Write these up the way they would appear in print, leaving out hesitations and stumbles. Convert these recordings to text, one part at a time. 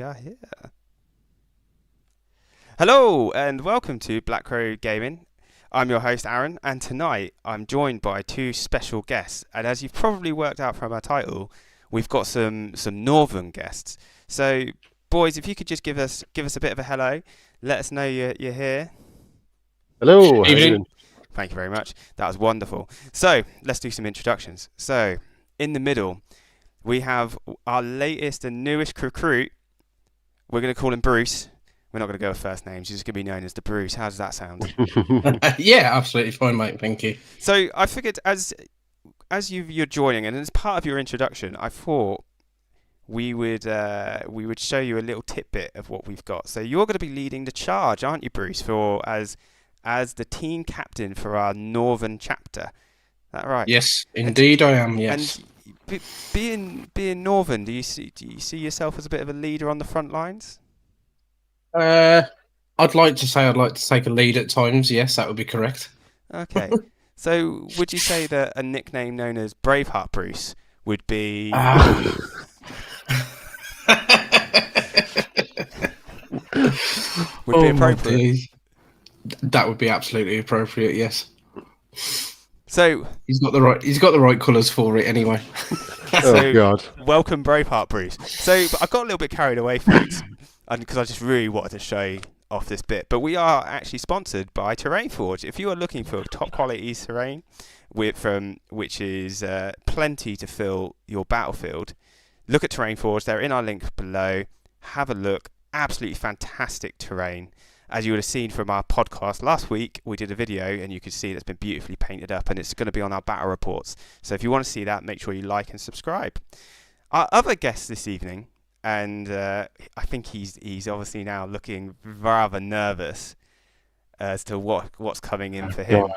are here. Hello and welcome to Black Crow Gaming. I'm your host Arron, and tonight I'm joined by two special guests. And as you've probably worked out from our title, we've got some northern guests. So, boys, if you could just give us a bit of a hello, let us know you're here. Hello. Evening. Thank you very much. That was wonderful. So let's do some introductions. So in the middle, we have our latest and newest recruit. We're going to call him Bruce. We're not going to go with first names. He's just going to be known as the Bruce. How does that sound? Yeah, absolutely fine, mate. Thank you. So I figured as you're joining and as part of your introduction, I thought we would show you a little tidbit of what we've got. So you're going to be leading the charge, aren't you, Bruce, for as the team captain for our northern chapter. Is that right? Yes, indeed I am. Yes. And being northern, do you see yourself as a bit of a leader on the front lines? I'd like to say I'd like to take a lead at times. Yes, that would be correct. Okay. So would you say that a nickname known as Braveheart Bruce would be? Would be appropriate. That would be absolutely appropriate. Yes. So he's got the right colours for it anyway. So, oh God! Welcome, Braveheart Bruce. So I got a little bit carried away, folks, and because I just really wanted to show you off this bit. But we are actually sponsored by Terrain Forge. If you are looking for top quality terrain, which is plenty to fill your battlefield, look at Terrain Forge. They're in our link below. Have a look. Absolutely fantastic terrain. As you would have seen from our podcast last week, we did a video and you could see it's been beautifully painted up, and it's going to be on our battle reports. So if you want to see that, make sure you like and subscribe. Our other guest this evening, and I think he's obviously now looking rather nervous as to what's coming in for him.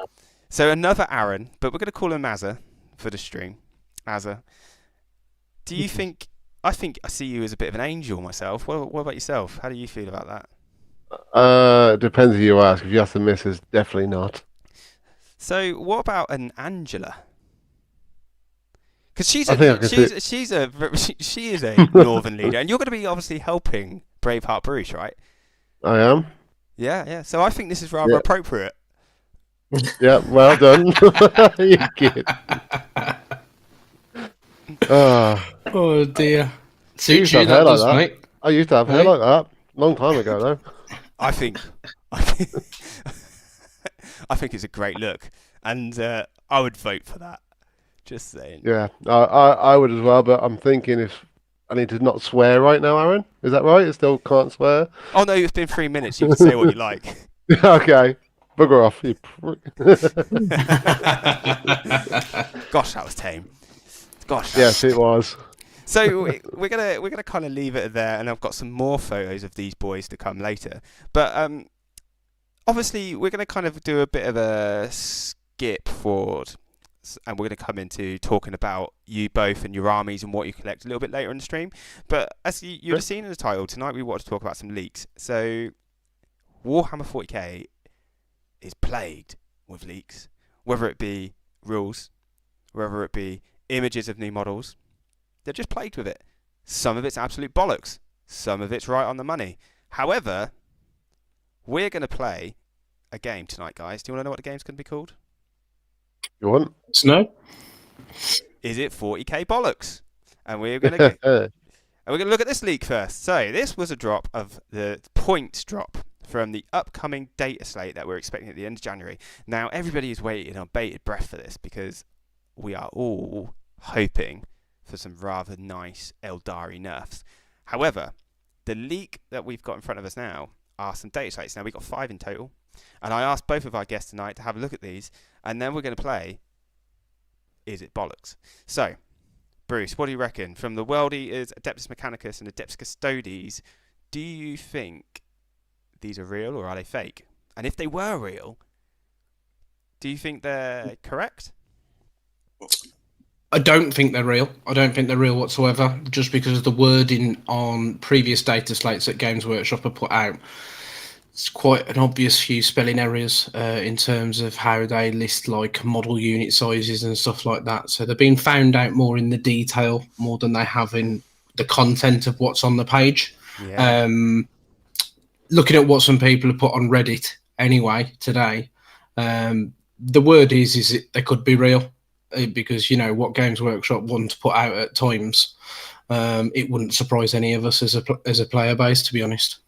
So another Arron, but we're going to call him Azza for the stream. Azza, do you think? I think I see you as a bit of an angel myself. What about yourself? How do you feel about that? Depends who you ask. If you ask the missus, definitely not. So, what about an Angela? Because she is a northern leader, and you're going to be obviously helping Braveheart Bruce, right? I am. Yeah. So I think this is rather appropriate. Yeah, well done. You kid. Oh dear. Suits you, that does, like mate. I used to have hair like that long time ago, though. I think it's a great look, and I would vote for that. Just saying. Yeah, I would as well, but I'm thinking if I need to not swear right now, Arron. Is that right? I still can't swear? Oh no, it's been 3 minutes. You can say what you like. Okay. Bugger off, you prick. Gosh, that was tame. Gosh. Yes, it was. So we're gonna kind of leave it there, and I've got some more photos of these boys to come later. But obviously we're gonna kind of do a bit of a skip forward, and we're gonna come into talking about you both and your armies and what you collect a little bit later in the stream. But as you'd have seen in the title, tonight we want to talk about some leaks. So Warhammer 40k is plagued with leaks, whether it be rules, whether it be images of new models. They're just plagued with it. Some of it's absolute bollocks. Some of it's right on the money. However, we're going to play a game tonight, guys. Do you want to know what the game's going to be called? You want? No. Is it 40k bollocks? And we're going to look at this leak first. So this was a drop of the points drop from the upcoming data slate that we're expecting at the end of January. Now everybody is waiting on bated breath for this because we are all hoping for some rather nice Eldari nerfs. However, the leak that we've got in front of us now are some data slates. Now we've got 5 in total, and I asked both of our guests tonight to have a look at these, and then we're going to play Is It Bollocks? So, Bruce, what do you reckon? From the World Eaters, Adeptus Mechanicus, and Adeptus Custodes, do you think these are real or are they fake? And if they were real, do you think they're correct? I don't think they're real. I don't think they're real whatsoever, just because of the wording on previous data slates that Games Workshop have put out. It's quite an obvious few spelling errors in terms of how they list like model unit sizes and stuff like that. So they're being found out more in the detail, more than they have in the content of what's on the page. Yeah. Looking at what some people have put on Reddit anyway today, the word is it they could be real, because what Games Workshop want to put out at times. It wouldn't surprise any of us as a player base, to be honest.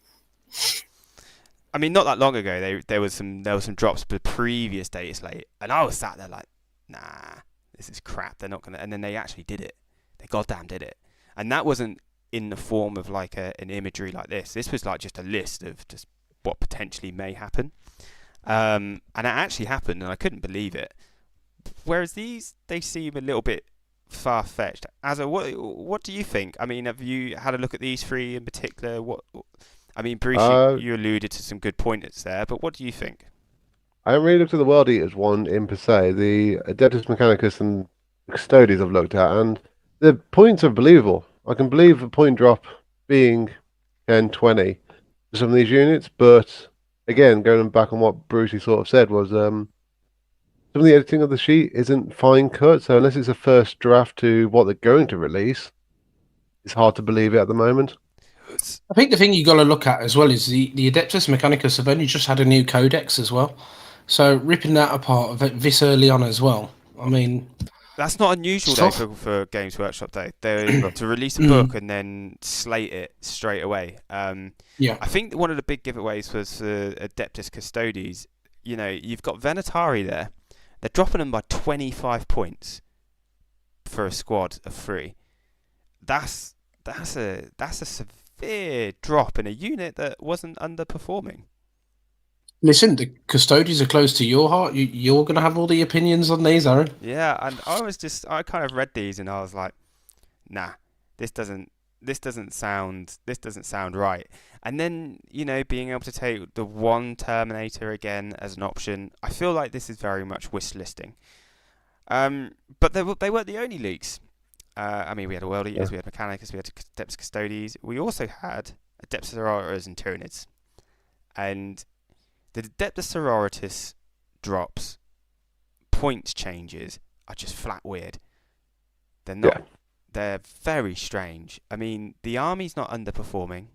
I mean, not that long ago, there was some drops for the previous data slate, and I was sat there like, nah, this is crap. They're not gonna. And then they actually did it. They goddamn did it. And that wasn't in the form of like an imagery like this. This was like just a list of just what potentially may happen. And it actually happened, and I couldn't believe it. Whereas these, they seem a little bit far-fetched. What do you think? I mean, have you had a look at these three in particular? I mean, Bruce, you alluded to some good pointers there, but what do you think? I haven't really looked at the World Eaters one in per se. The Adeptus Mechanicus and Custodes I've looked at, and the points are believable. I can believe a point drop being 10, 20 for some of these units, but again, going back on what Brucey sort of said was some of the editing of the sheet isn't fine cut, so unless it's a first draft to what they're going to release, it's hard to believe it at the moment. I think the thing you got to look at as well is the Adeptus Mechanicus have only just had a new codex as well, so ripping that apart of it this early on as well. I mean, that's not unusual though for Games Workshop though. To release a book and then slate it straight away. Yeah, I think one of the big giveaways was Adeptus Custodes. You've got Venatari there. They're dropping them by 25 points for a squad of 3. That's a severe drop in a unit that wasn't underperforming. Listen, the Custodes are close to your heart. You're going to have all the opinions on these, Arron. Yeah, and I kind of read these and I was like, nah, this doesn't sound right. And then, being able to take the one Terminator again as an option, I feel like this is very much wish listing. But they weren't the only leaks. I mean, we had World Eaters, we had Mechanicus, we had Adeptus Custodes. We also had Adeptus Sororitas and Tyranids. And the Adeptus Sororitas drops, points changes, are just flat weird. They're not. Yeah. They're very strange. I mean, the army's not underperforming.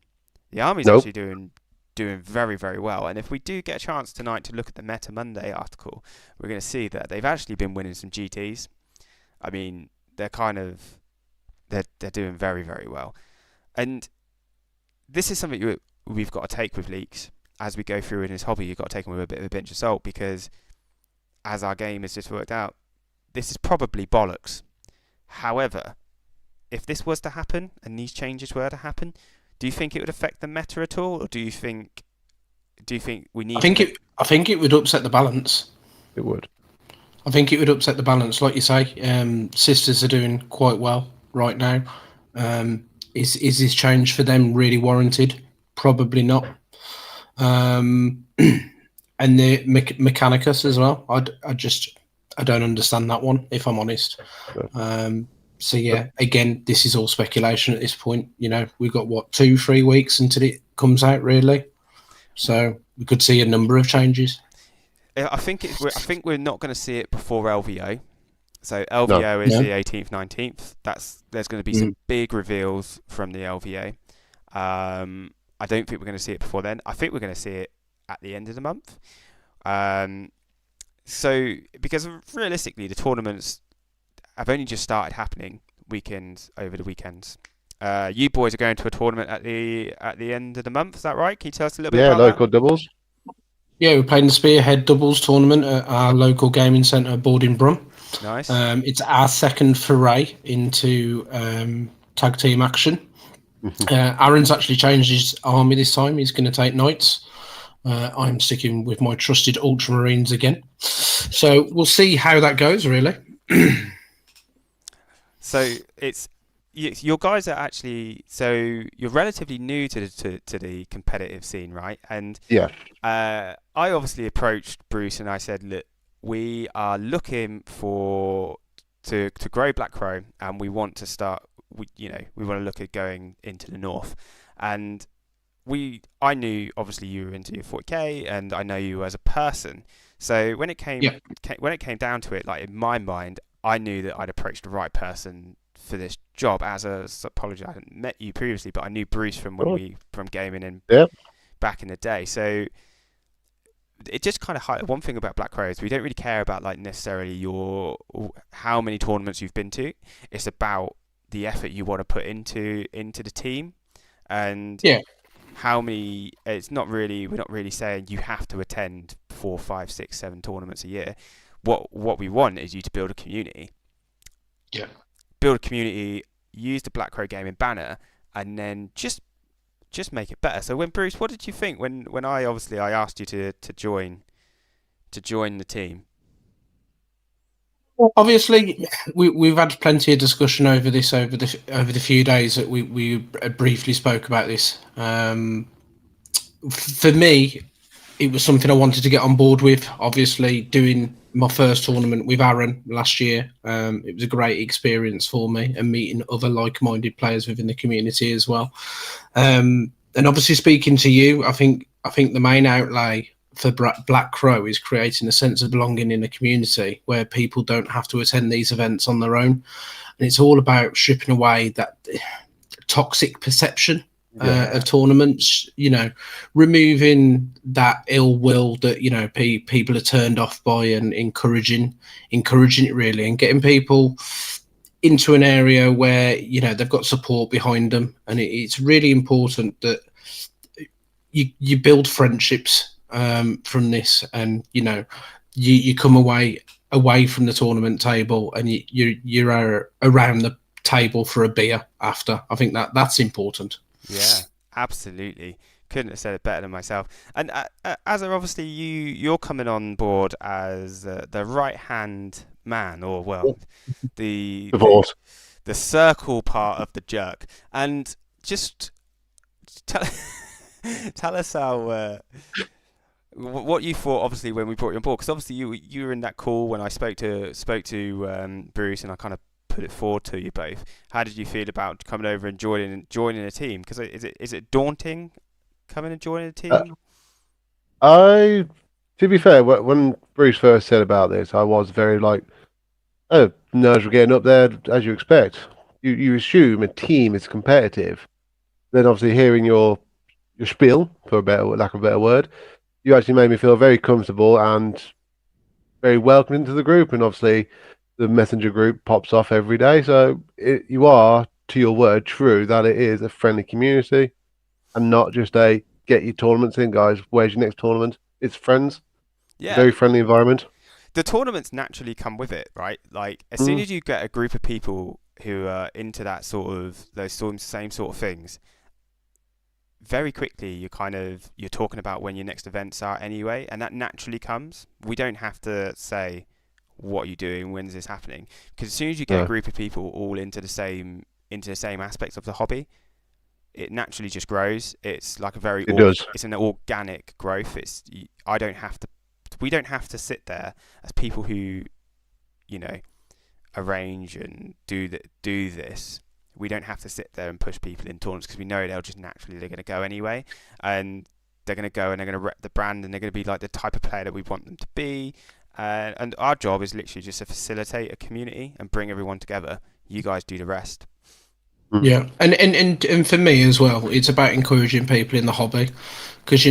The army's actually doing very, very well. And if we do get a chance tonight to look at the Meta Monday article, we're going to see that they've actually been winning some GTs. I mean, they're doing very, very well. And this is something we've got to take with leaks. As we go through in this hobby, you've got to take them with a bit of a pinch of salt, because as our game has just worked out, this is probably bollocks. However, if this was to happen and these changes were to happen, do you think it would affect the meta at all, or do you think we need? I think it would upset the balance. It would. I think it would upset the balance, like you say. Sisters are doing quite well right now. Is this change for them really warranted? Probably not. And the Mechanicus as well. I don't understand that one, if I'm honest. So yeah, again, this is all speculation at this point. We've got 2-3 weeks until it comes out, really. So we could see a number of changes. I think we're not going to see it before LVO. So LVO is the 18th, 19th. There's going to be some big reveals from the LVO. I don't think we're going to see it before then. I think we're going to see it at the end of the month. So because realistically, the tournaments have only just started happening over the weekends. You boys are going to a tournament at the end of the month. Is that right? Can you tell us a little bit about that? Yeah, local doubles. Yeah, we're playing the Spearhead Doubles tournament at our local gaming centre, Bordingbrum. Nice. It's our second foray into tag team action. Arron's actually changed his army this time. He's going to take knights. I'm sticking with my trusted Ultramarines again. So we'll see how that goes, really. So your guys are actually, so you're relatively new to the competitive scene, right? And yeah, I obviously approached Bruce and I said, look, we are looking to grow Black Crow, and we want to start. We want to look at going into the north, and I knew obviously you were into your 40k, and I know you as a person. So when it came down to it, like in my mind, I knew that I'd approached the right person for this job. Apology, I hadn't met you previously, but I knew Bruce from from gaming and back in the day. So it just kind of highlighted one thing about Black Crows. We don't really care about like necessarily how many tournaments you've been to. It's about the effort you want to put into the team, and how many. We're not really saying you have to attend 4, 5, 6, 7 tournaments a year. What we want is you to build a community. Yeah. Build a community. Use the Black Crow Gaming banner, and then just make it better. So Bruce, what did you think when I asked you to join the team? Well, obviously, we've had plenty of discussion over the few days that we briefly spoke about this. For me, it was something I wanted to get on board with. Obviously, doing my first tournament with Arron last year, it was a great experience for me, and meeting other like-minded players within the community as well. And obviously, speaking to you, I think the main outlay for Black Crow is creating a sense of belonging in the community where people don't have to attend these events on their own, and it's all about stripping away that toxic perception of tournaments, removing that ill will that people are turned off by, and encouraging it really, and getting people into an area where they've got support behind them. And it's really important that you build friendships from this, and you come away from the tournament table, and you're around the table for a beer after. I think that's important. Yeah, absolutely. Couldn't have said it better than myself. And Azza, obviously you're coming on board as the right hand man, or the circle part of the jerk. And just tell us how what you thought, obviously, when we brought you on board, because obviously you were in that call when I spoke to Bruce, and I kind of put it forward to you both. How did you feel about coming over and joining a team? Because is it daunting coming and joining a team? To be fair, when Bruce first said about this, I was very like, oh, nerves were getting up there, as you expect. You assume a team is competitive. Then obviously hearing your spiel, for lack of a better word, you actually made me feel very comfortable and very welcome into the group. And obviously the messenger group pops off every day. So you are, to your word, true that it is a friendly community and not just a get your tournaments in, guys. Where's your next tournament? It's friends. Yeah. Very friendly environment. The tournaments naturally come with it, right? Like, as soon as you get a group of people who are into that those same sort of things, very quickly you're talking about when your next events are anyway, and that naturally comes. We don't have to say, what are you doing? When's this happening? Because as soon as you get a group of people all into the same aspects of the hobby, it naturally just grows. It's like it's an organic growth. We don't have to sit there as people who, arrange and do this. We don't have to sit there and push people in tournaments, because we know they're going to go anyway, and they're going to go and they're going to rep the brand, and they're going to be like the type of player that we want them to be. And our job is literally just to facilitate a community and bring everyone together. You guys do the rest. Yeah, and for me as well, it's about encouraging people in the hobby, because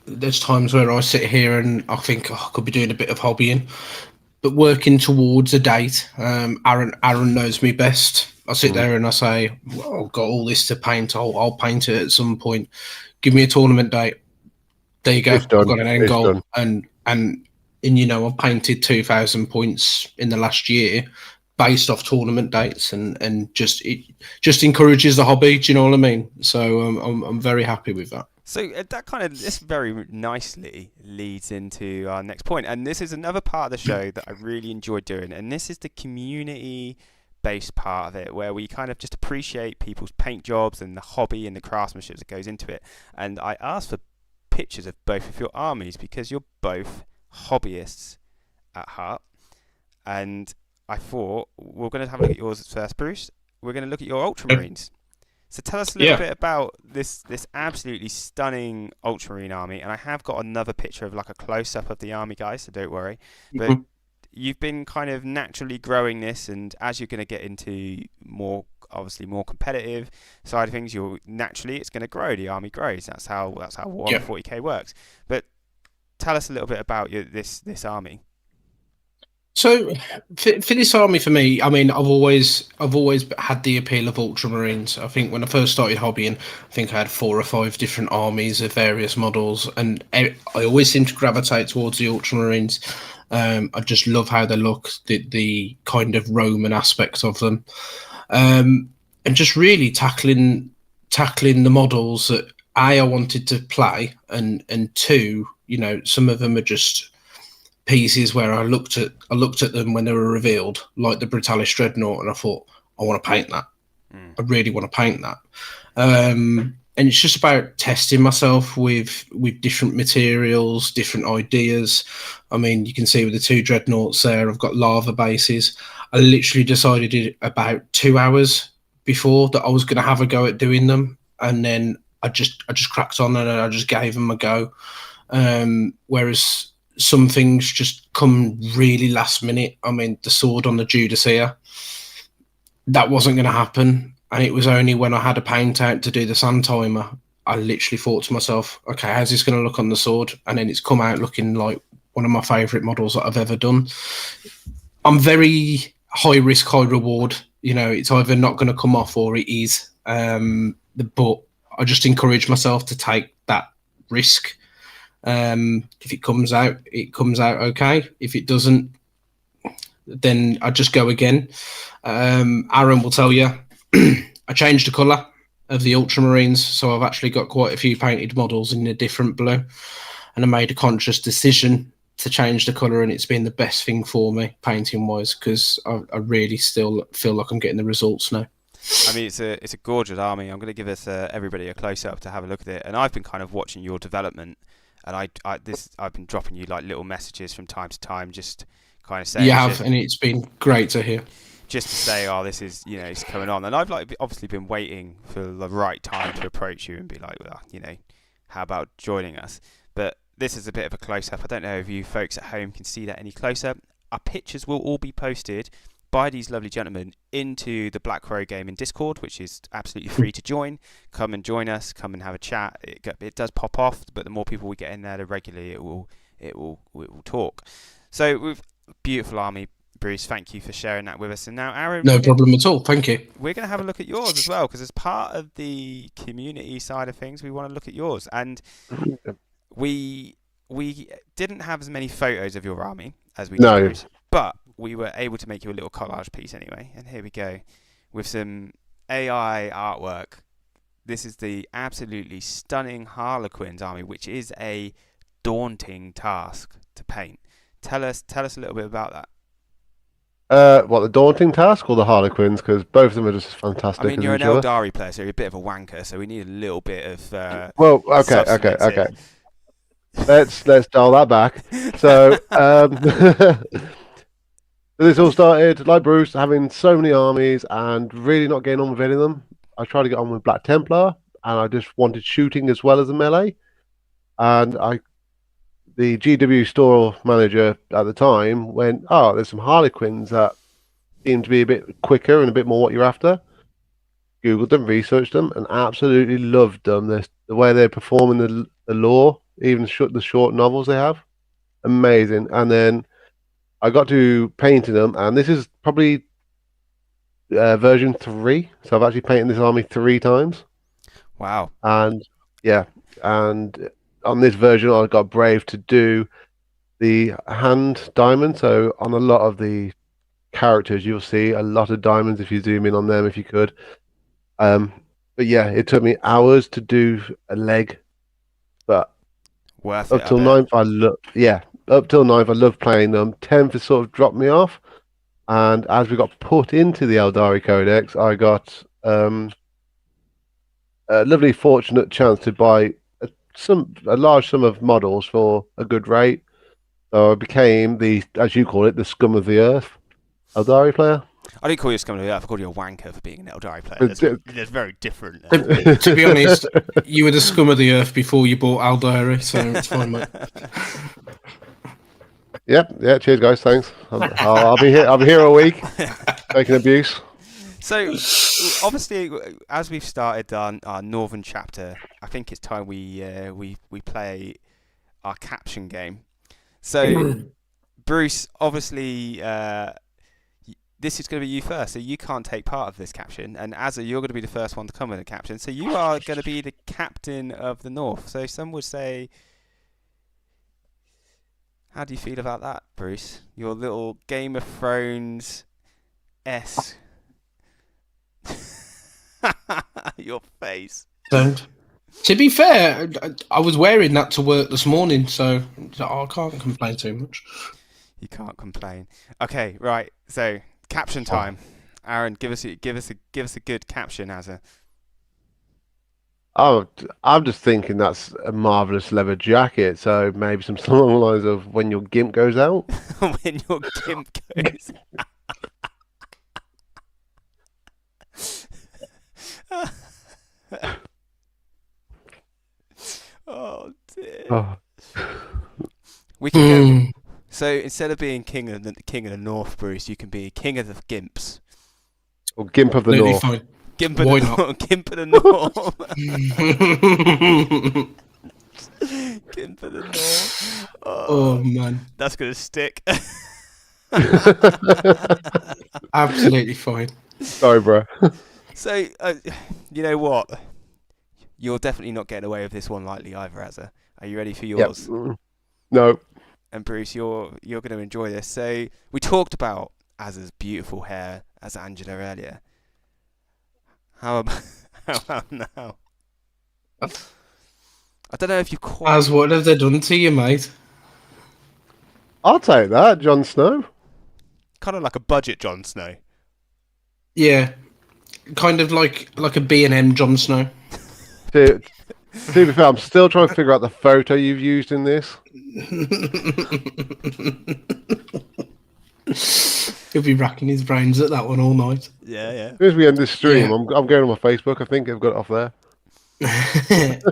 there's times where I sit here and I think I could be doing a bit of hobbying, but working towards a date. Arron knows me best. I sit there and I say, well, I've got all this to paint. I'll paint it at some point. Give me a tournament date. There you go. I've got an end goal, and I've painted 2,000 points in the last year, based off tournament dates, and it just encourages the hobby. Do you know what I mean? So I'm very happy with that. So this very nicely leads into our next point, and this is another part of the show that I really enjoy doing, and this is the community-based part of it, where we kind of just appreciate people's paint jobs and the hobby and the craftsmanship that goes into it. And I asked for pictures of both of your armies, because you're both hobbyists at heart, and I thought we're going to have a look at yours first, Bruce. We're going to look at your Ultramarines. So tell us a little bit about this absolutely stunning Ultramarine army. And I have got another picture of like a close-up of the army, guys, so don't worry. But you've been kind of naturally growing this, and as you're going to get into more competitive side of things, it's going to grow. The army grows. That's how Warhammer 40k works. But tell us a little bit about this army. So for this army, for me, I mean, I've always had the appeal of Ultramarines. I think when I first started hobbying, I think I had 4 or 5 different armies of various models, and I always seem to gravitate towards the Ultramarines. I just love how they look, the kind of Roman aspect of them, and just really tackling the models that I wanted to play, and 2, some of them are just pieces where I looked at them when they were revealed, like the Brutalis Dreadnought, and I thought, I want to paint that. I really want to paint that. And it's just about testing myself with different materials, different ideas. I mean, you can see with the 2 Dreadnoughts there, I've got lava bases. I literally decided about 2 hours before that I was going to have a go at doing them, and then I just cracked on and I just gave them a go. Whereas some things just come really last minute. I mean, the sword on the Judaseer, that wasn't going to happen. And it was only when I had a paint out to do the sand timer, I literally thought to myself, okay, how's this going to look on the sword? And then it's come out looking like one of my favourite models that I've ever done. I'm very high risk, high reward. It's either not going to come off or it is. But I just encourage myself to take that risk. If it comes out okay. If it doesn't, then I just go again. Arron will tell you I changed the colour of the Ultramarines, so I've actually got quite a few painted models in a different blue, and I made a conscious decision to change the colour, and it's been the best thing for me painting wise, because I really still feel like I'm getting the results now. I mean, it's a gorgeous army. I'm going to give us everybody a close up to have a look at it, and I've been kind of watching your development. And I've been dropping you like little messages from time to time, just kind of saying. You have, and it's been great to hear. Just to say, this is it's coming on, and I've obviously been waiting for the right time to approach you and be like, well, how about joining us? But this is a bit of a close up. I don't know if you folks at home can see that any closer. Our pictures will all be posted by these lovely gentlemen into the Black Crow Gaming Discord, which is absolutely free to join. Come and join us. Come and have a chat. It does pop off, but the more people we get in there, the regularly it will talk. So with beautiful army, Bruce, thank you for sharing that with us. And now, Arron, no problem at all. Thank you. We're going to have a look at yours as well, because as part of the community side of things, we want to look at yours. And we didn't have as many photos of your army as we did, Bruce, but we were able to make you a little collage piece anyway. And here we go with some AI artwork. This is the absolutely stunning Harlequins army, which is a daunting task to paint. Tell us a little bit about that. What, the daunting task or the Harlequins? Because both of them are just fantastic. I mean, you're an Eldari player, so you're a bit of a wanker, so we need a little bit of well, okay. Let's dial that back. So this all started, like Bruce, having so many armies and really not getting on with any of them. I tried to get on with Black Templar, and I just wanted shooting as well as the melee. And the GW store manager at the time went, oh, there's some Harlequins that seem to be a bit quicker and a bit more what you're after. Googled them, researched them, and absolutely loved them. The way they perform in the lore, even the short novels they have, amazing. And then I got to painting them, and this is probably version 3. So I've actually painted this army 3 times. Wow. And yeah, and on this version, I got brave to do the hand diamond. So on a lot of the characters, you'll see a lot of diamonds if you zoom in on them, if you could. But yeah, it took me hours to do a leg, but worth up it, till 9th, up till 9th, I loved playing them. 10th has sort of dropped me off, and as we got put into the Eldari Codex, I got a lovely, fortunate chance to buy a large sum of models for a good rate. So I became as you call it, the scum of the earth Eldari player. I didn't call you a scum of the earth. I called you a wanker for being an Eldari player. That's very different. To be honest, you were the scum of the earth before you bought Eldari, so it's fine, mate. Yeah. Cheers, guys. Thanks. I'll be here. I'll be here all week, taking abuse. So, obviously, as we've started our northern chapter, I think it's time we play our caption game. So, Bruce, obviously, this is going to be you first, so you can't take part of this caption. And Azza, you're going to be the first one to come with a caption. So you are going to be the captain of the North. So some would say, how do you feel about that, Bruce? Your little Game of Thrones-esque... Your face. Don't. To be fair, I was wearing that to work this morning, so I can't complain too much. You can't complain. Okay, right. So caption time. Arron, give us a good caption, Azza. Oh, I'm just thinking that's a marvelous leather jacket. So maybe some along the lines of when your gimp goes out. When your gimp goes. Oh dear. Oh. We can go. So instead of being king of the North, Bruce, you can be king of the gimps. Or gimp of the North. Fine. Gimp of Why the not? North. Gimp of the North. Gimp of the North. Oh man, that's gonna stick. absolutely fine. Sorry, bro. So you know what? You're definitely not getting away with this one lightly either, Azza. Are you ready for yours? Yep. No. And Bruce, you're going to enjoy this. So we talked about Azza's beautiful hair as Angela earlier. How about now? I don't know if you quite... As what have they done to you, mate? I'll take that, Jon Snow. Kind of like a budget Jon Snow. Yeah, kind of like a B&M Jon Snow. To be fair, I'm still trying to figure out the photo you've used in this. He'll be racking his brains at that one all night. Yeah. As we end this stream, Yeah. I'm going on my Facebook. I think I've got it off there.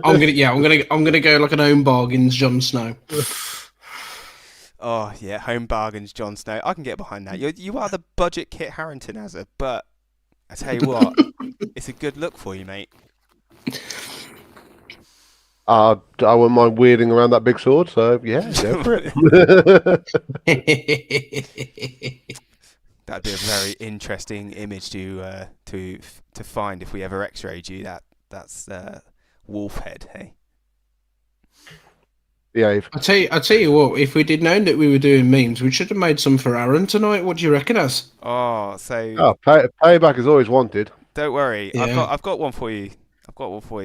I'm gonna go like an Home Bargains Jon Snow. Oh yeah, Home Bargains Jon Snow. I can get behind that. You are the budget Kit Harington, Azza, but I tell you what, it's a good look for you, mate. I wouldn't mind weirding around that big sword, so yeah, go for it. That'd be a very interesting image to find if we ever X-rayed you. That's wolf head, hey. Yeah. I tell you what, if we did known that we were doing memes, we should have made some for Arron tonight. What do you reckon, us? Oh, so Payback is always wanted. Don't worry, Yeah. I've got one for you.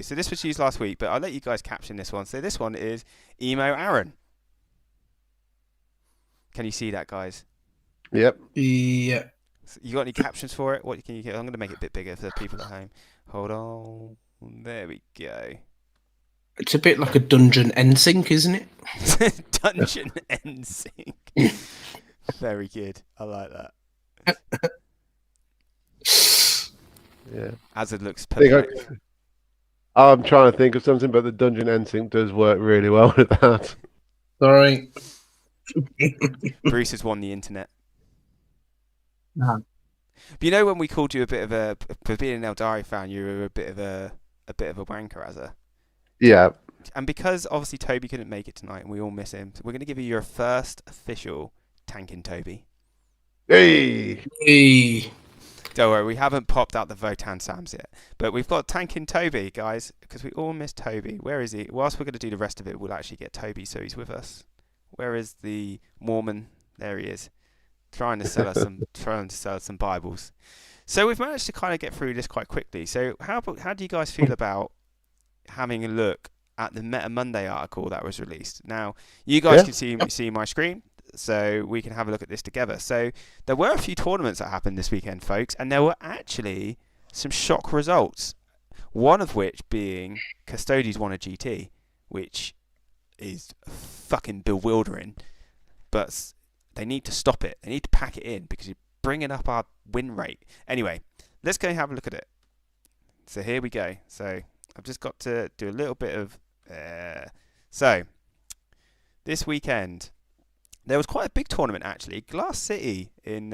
So this was used last week, but I'll let you guys caption this one. So this one is Emo Arron. Can you see that, guys? Yep. Yeah. So you got any captions for it? What can you get? I'm going to make it a bit bigger for the people at home. Hold on. There we go. It's a bit like a dungeon NSYNC, isn't it? Dungeon NSYNC. Very good. I like that. Yeah. As it looks perfect. I'm trying to think of something, but the Dungeon NSYNC does work really well with that. Sorry. Bruce has won the internet. No. But you know when we called you a bit of a, for being an Eldari fan, you were a bit of a wanker, Azza. Yeah. And because obviously Toby couldn't make it tonight, and we all miss him, so we're going to give you your first official Tankin' Toby. Hey. Hey. Don't worry, we haven't popped out the Votan Sams yet. But we've got Tankin' Toby, guys, because we all miss Toby. Where is he? Whilst we're going to do the rest of it, we'll actually get Toby so he's with us. Where is the Mormon? There he is. Trying to sell us some Bibles. So we've managed to kind of get through this quite quickly. So how do you guys feel about having a look at the Meta Monday article that was released? Now, you guys can see my screen, so we can have a look at this together. So there were a few tournaments that happened this weekend, folks, and there were actually some shock results. One of which being Custodes won a GT, which is fucking bewildering. But they need to stop it. They need to pack it in because you're bringing up our win rate. Anyway, let's go and have a look at it. So here we go. So I've just got to do a little bit of... So, this weekend, There was quite a big tournament actually. Glass City in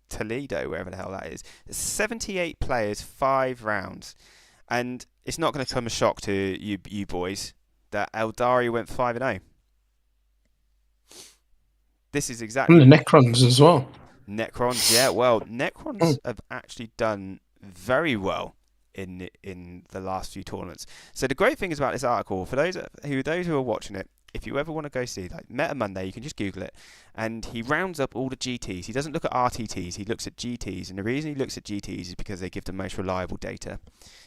Toledo, wherever the hell that is. 78 players, 5 rounds, and it's not going to come as a shock to you boys that Eldari went 5-0. This is exactly And the Necrons as well. Necrons. Yeah, well, Necrons have actually done very well in the last few tournaments. So the great thing is about this article, for those who are watching it, if you ever want to go see like Meta Monday, you can just Google it, and he rounds up all the GTs. He doesn't look at RTTs, he looks at GTs, and the reason he looks at GTs is because they give the most reliable data.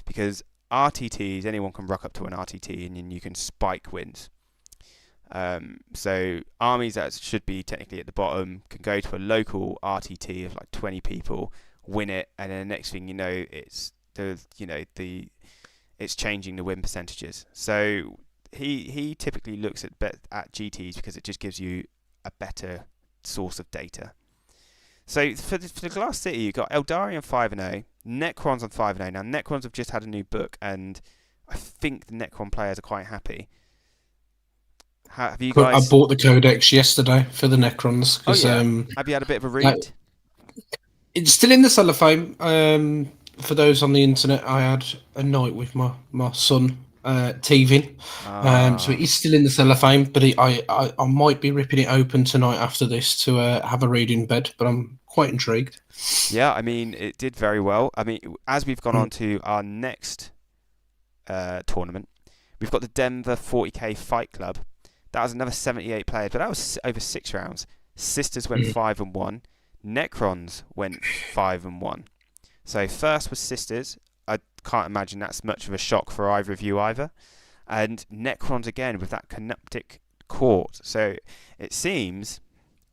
Because RTTs, anyone can rock up to an RTT and then you can spike wins. So armies that should be technically at the bottom can go to a local RTT of like 20 people, win it, and then the next thing you know, it's it's changing the win percentages. So he typically looks at GTs because it just gives you a better source of data. So for the Glass City, you've got Eldari on 5-0, Necrons on 5-0. Now Necrons have just had a new book, and I think the Necron players are quite happy. Have you guys? I bought the Codex yesterday for the Necrons. Oh yeah. Have you had a bit of a read? It's still in the cellophane. For those on the internet, I had a night with my son teething. So it is still in the cellophane, but I might be ripping it open tonight after this to have a read in bed. But I'm quite intrigued. Yeah, I mean, it did very well. I mean, as we've gone on to our next tournament, we've got the Denver 40k Fight Club. That was another 78 players, but that was over 6 rounds. Sisters went 5-1. Necrons went 5-1. So first was Sisters. I can't imagine that's much of a shock for either of you either. And Necrons again with that Canoptic Court. So it seems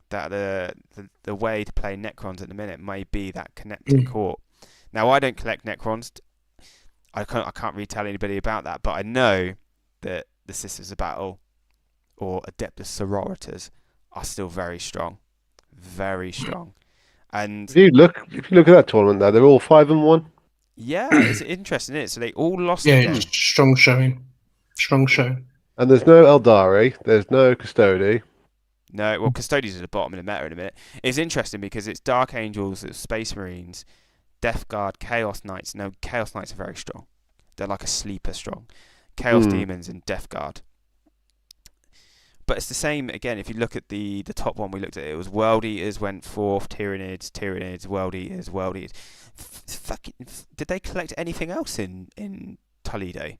that the way to play Necrons at the minute may be that Canoptic Court. Now I don't collect Necrons. I can't really tell anybody about that, but I know that the Sisters of Battle or Adeptus Sororitas are still very strong. Very strong. And if you look at that tournament there, they're all 5-1. Yeah, it's interesting, isn't it? So they all lost again. Strong showing. Strong show. And there's no Eldari, there's no Custodi. No, well, Custodians are at the bottom of the meta in a minute. It's interesting because it's Dark Angels, it's Space Marines, Death Guard, Chaos Knights. No, Chaos Knights are very strong. They're like a sleeper strong. Chaos Demons and Death Guard. But it's the same, again, if you look at the top one we looked at, it was World Eaters went 4th, Tyranids, World Eaters. Did they collect anything else in Toledo?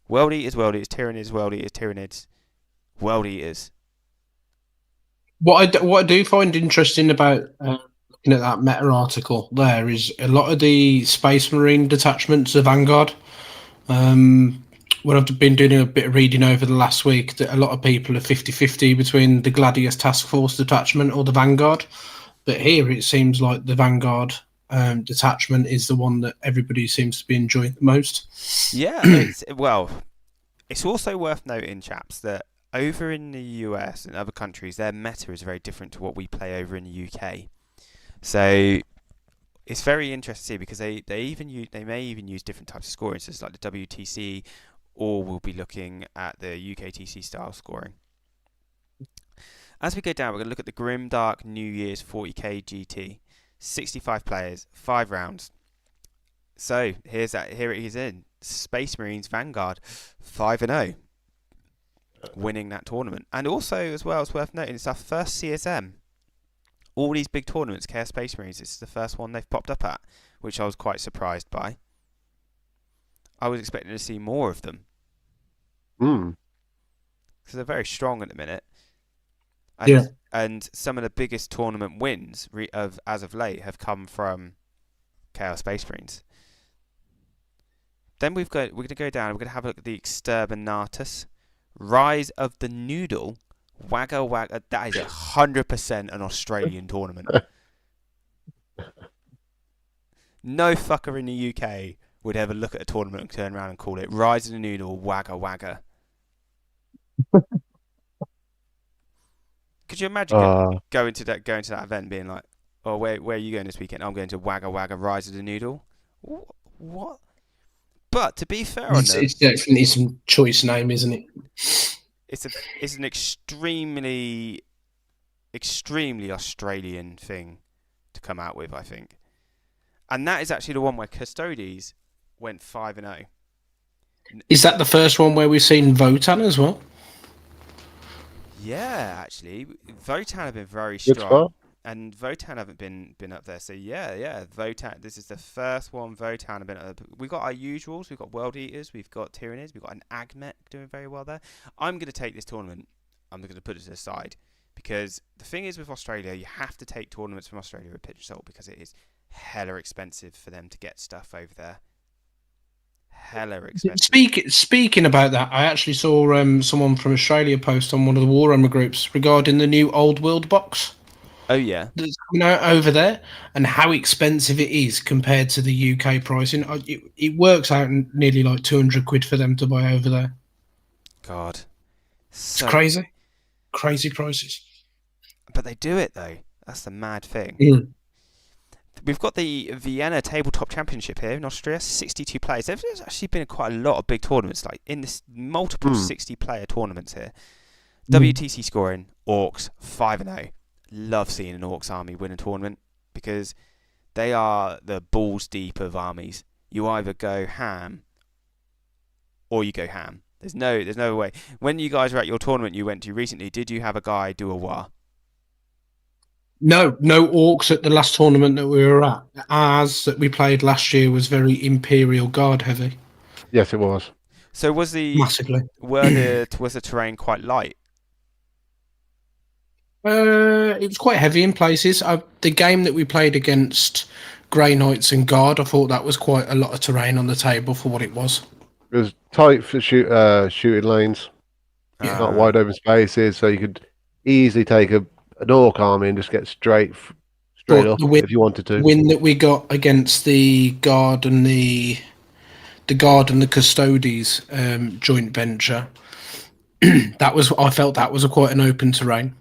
World Eaters, Tyranids, World Eaters. What I do find interesting about looking at that meta article there is a lot of the Space Marine detachments of Vanguard. When I've been doing a bit of reading over the last week, that a lot of people are 50-50 between the Gladius Task Force detachment or the Vanguard. But here it seems like the Vanguard detachment is the one that everybody seems to be enjoying the most. Yeah, it's also worth noting, chaps, that over in the US and other countries, their meta is very different to what we play over in the UK. So it's very interesting to see because they may even use different types of scoring, so it's like the WTC, or we'll be looking at the UKTC style scoring. As we go down, we're going to look at the Grimdark New Year's 40k GT. 65 players, 5 rounds. So here it is in Space Marines Vanguard 5-0, winning that tournament. And also, as well, it's worth noting, it's our first CSM. All these big tournaments, Chaos Space Marines, this is the first one they've popped up at, which I was quite surprised by. I was expecting to see more of them. Because they're very strong at the minute. And some of the biggest tournament wins as of late have come from Chaos Space Marines. Then we're going to go down. We're going to have a look at the Exterminatus, Rise of the Noodle, Wagga Wagga. That is 100% an Australian tournament. No fucker in the UK would ever look at a tournament and turn around and call it Rise of the Noodle, Wagga Wagga. Could you imagine going to that event and being like, "Oh, where are you going this weekend? I'm going to Wagga Wagga Rise of the Noodle." What? But to be fair on them, it's definitely some choice name, isn't it? It's an extremely extremely Australian thing to come out with, I think. And that is actually the one where Custodes went 5-0. Is that the first one where we've seen Votan as well? Yeah, actually, Votan have been very Good strong, spot. and Votan haven't been up there. So yeah, Votan. This is the first one Votan have been up there. We've got our usuals. We've got World Eaters. We've got Tyranids. We've got an Agmech doing very well there. I'm going to take this tournament. I'm going to put it to the side because the thing is with Australia, you have to take tournaments from Australia with a pinch of salt because it is hella expensive for them to get stuff over there. Hella expensive. Speaking about that, I actually saw someone from Australia post on one of the Warhammer groups regarding the new Old World box Oh yeah. that's coming out over there and how expensive it is compared to the UK pricing. It works out nearly like 200 quid for them to buy over there. God. It's crazy prices. But they do it though. That's the mad thing. Mm. We've got the Vienna Tabletop Championship here in Austria, 62 players. There's actually been quite a lot of big tournaments, like in this multiple 60-player tournaments here. WTC scoring, Orcs 5-0. Love seeing an Orcs army win a tournament because they are the balls deep of armies. You either go ham or you go ham. There's no way. When you guys were at your tournament you went to recently, did you have a guy do a war? No orcs at the last tournament that we were at. Ours that we played last year was very Imperial Guard heavy. Yes, it was. So was Massively. was the terrain quite light? It was quite heavy in places. The game that we played against Grey Knights and Guard, I thought that was quite a lot of terrain on the table for what it was. It was tight for shooting lanes, not wide open spaces, so you could easily take an orc army and just get straight up if you wanted to. The win that we got against the Guard and the Custodes joint venture, I felt that was quite an open terrain.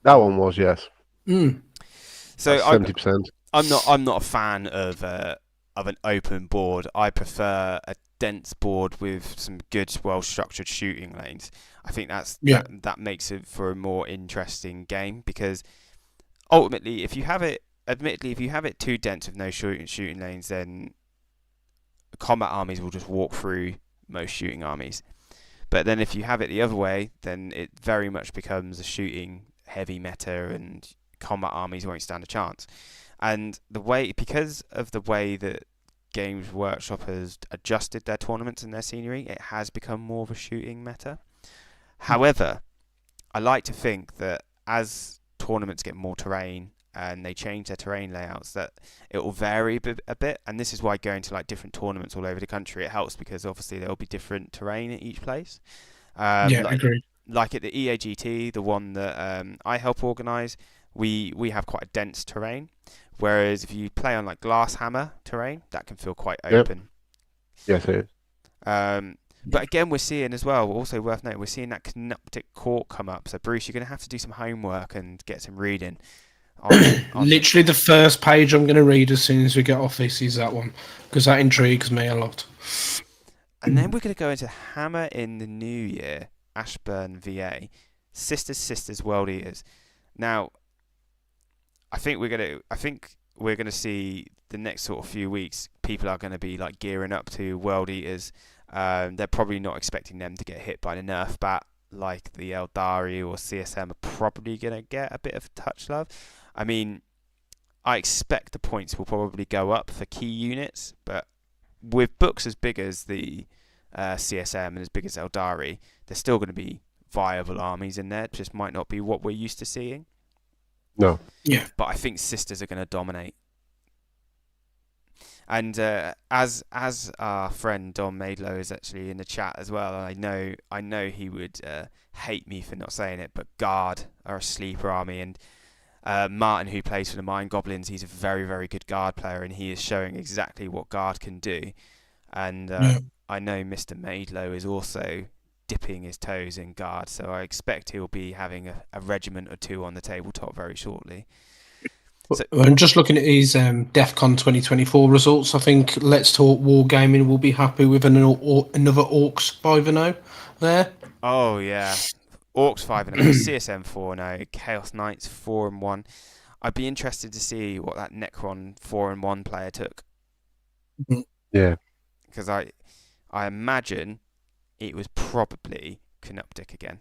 That one was, yes. So 70%. I'm not a fan of an open board. I prefer a dense board with some good, well-structured shooting lanes. I think that makes it for a more interesting game because ultimately, if you have it too dense with no shooting lanes, then combat armies will just walk through most shooting armies. But then if you have it the other way, then it very much becomes a shooting heavy meta and combat armies won't stand a chance. And because of the way that Games Workshop has adjusted their tournaments and their scenery, it has become more of a shooting meta. However, I like to think that as tournaments get more terrain and they change their terrain layouts, that it will vary a bit. And this is why going to like different tournaments all over the country, it helps because obviously there will be different terrain at each place. Agreed. Like at the EAGT, the one that I help organise, we have quite a dense terrain. Whereas if you play on like Glasshammer terrain, that can feel quite open. Yes, it is. But again, we're seeing as well, also worth noting, we're seeing that Canoptic Court come up. So Bruce, you're going to have to do some homework and get some reading. Literally the first page I'm going to read as soon as we get off this is that one, because that intrigues me a lot. And then we're going to go into Hammer in the New Year, Ashburn, VA, Sisters, World Eaters. Now, I think we're going to see the next sort of few weeks. People are going to be like gearing up to World Eaters. They're probably not expecting them to get hit by the nerf bat like the Eldari or CSM are probably going to get a bit of touch love. I mean, I expect the points will probably go up for key units, but with books as big as the CSM and as big as Eldari, there's still going to be viable armies in there. It just might not be what we're used to seeing. No. Yeah. But I think Sisters are going to dominate. And as our friend Don Maidlow is actually in the chat as well, and I know he would hate me for not saying it, but Guard are a sleeper army, and Martin, who plays for the Mind Goblins, he's a very, very good Guard player, and he is showing exactly what Guard can do. And I know Mr. Maidlow is also dipping his toes in Guard, so I expect he'll be having a regiment or two on the tabletop very shortly. So, I'm just looking at his DEF CON 2024 results. I think Let's Talk Wargaming will be happy with another Orcs 5-0 there. Oh, yeah. Orcs 5-0, CSM 4-0, Chaos Knights 4-1. I'd be interested to see what that Necron 4-1 player took. Yeah. Because I imagine it was probably Canoptic again.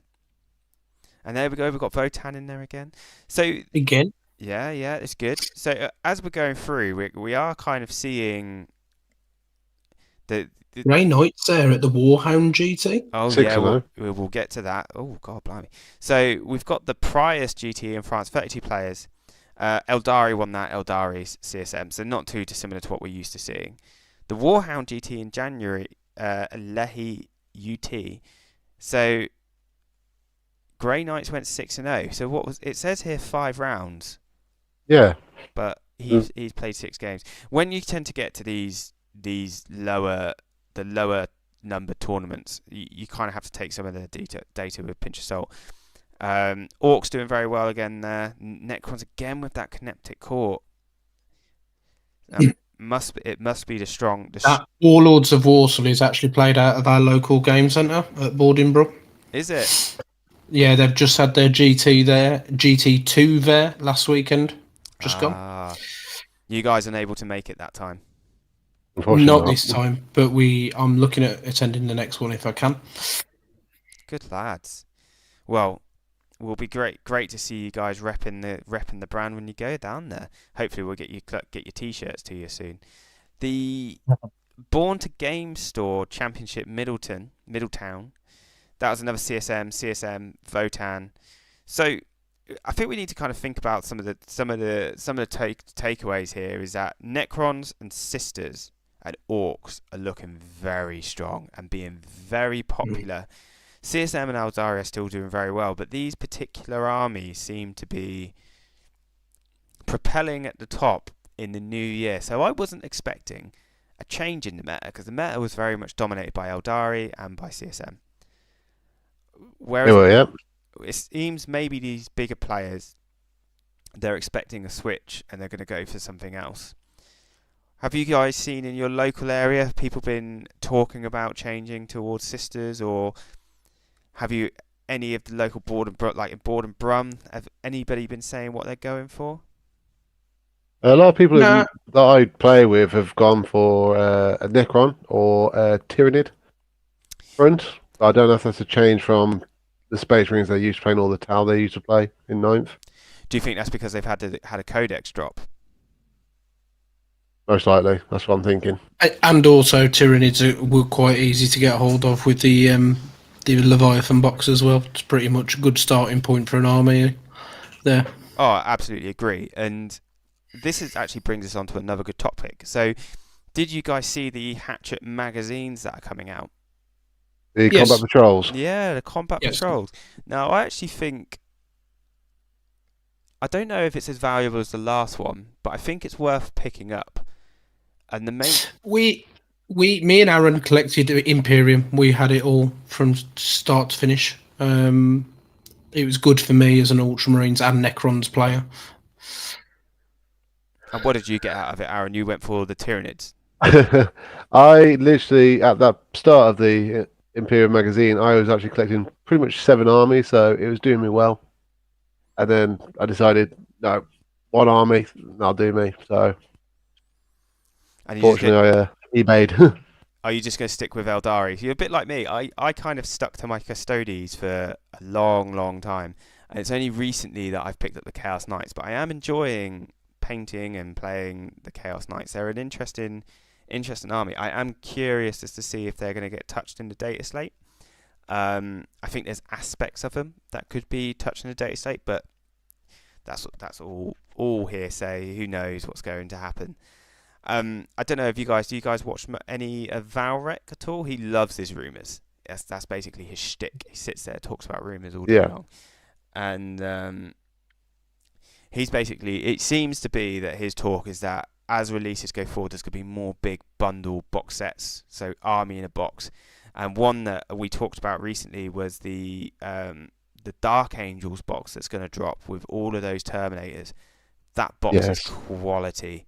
And there we go, we've got Votan in there again. So Again? yeah, it's good. So as we're going through, we are kind of seeing the Grey Knights there at the Warhound GT. oh 6-0. yeah, we'll get to that. Oh god, blimey! So we've got the Prius GT in France, 32 players. Eldari won that. Eldari's CSM, so not too dissimilar to what we're used to seeing. The Warhound GT in January, Lehi UT. So Grey Knights went 6-0. So what was it? Says here 5 rounds. Yeah. But he's played 6 games. When you tend to get to these lower numbered tournaments, you kind of have to take some of the data with a pinch of salt. Orcs doing very well again there. Necrons again with that Canoptic court. It must be the strong. That Warlords of Warsaw is actually played out of our local game centre at Bordinborough. Is it? Yeah, they've just had their GT2 there last weekend. Just gone. You guys unable to make it that time? Not this time, but I'm looking at attending the next one if I can. Good lads. Well, will be great to see you guys repping the brand when you go down there. Hopefully we'll get your t-shirts to you soon. The Born to Game Store Championship Middletown. That was another CSM, Votan. So I think we need to kind of think about some of the takeaways here. Is that Necrons and Sisters and Orcs are looking very strong and being very popular. CSM and Eldari are still doing very well, but these particular armies seem to be propelling at the top in the new year. So I wasn't expecting a change in the meta, because the meta was very much dominated by Eldari and by CSM. Whereas it seems maybe these bigger players, they're expecting a switch and they're going to go for something else. Have you guys seen in your local area people been talking about changing towards Sisters, or have you any of the local Borden Brum? Have anybody been saying what they're going for? A lot of people that I play with have gone for a Necron or a Tyrannid front. I don't know if that's a change from the Space Marines they used to play and all the Tau they used to play in 9th. Do you think that's because they've had a codex drop? Most likely, that's what I'm thinking. And also, Tyrannids were quite easy to get hold of with the Leviathan box as well. It's pretty much a good starting point for an army there. Oh, I absolutely agree. And this actually brings us on to another good topic. So, did you guys see the Hatchet magazines that are coming out? The Combat Patrols? Yeah, the Combat Patrols. Now, I actually think, I don't know if it's as valuable as the last one, but I think it's worth picking up. And the main... Me and Arron collected Imperium. We had it all from start to finish. It was good for me as an Ultramarines and Necrons player. And what did you get out of it, Arron? You went for the Tyranids. I literally, at the start of the Imperium magazine, I was actually collecting pretty much 7 armies, so it was doing me well. And then I decided, no, 1 army, that'll do me. So, fortunately, I eBayed. Are you just going to stick with Eldari? You're a bit like me. I kind of stuck to my Custodes for a long, long time. And it's only recently that I've picked up the Chaos Knights. But I am enjoying painting and playing the Chaos Knights. They're an interesting army. I am curious as to see if they're going to get touched in the data slate. I think there's aspects of them that could be touched in the data slate, but that's all hearsay. Who knows what's going to happen? I don't know if do you guys watch any of Valrek at all? He loves his rumours. That's basically his shtick. He sits there, talks about rumours all day long. And he's basically, it seems to be that his talk is that as releases go forward, there's going to be more big bundle box sets, so army in a box. And one that we talked about recently was the Dark Angels box that's going to drop with all of those Terminators. That box is quality.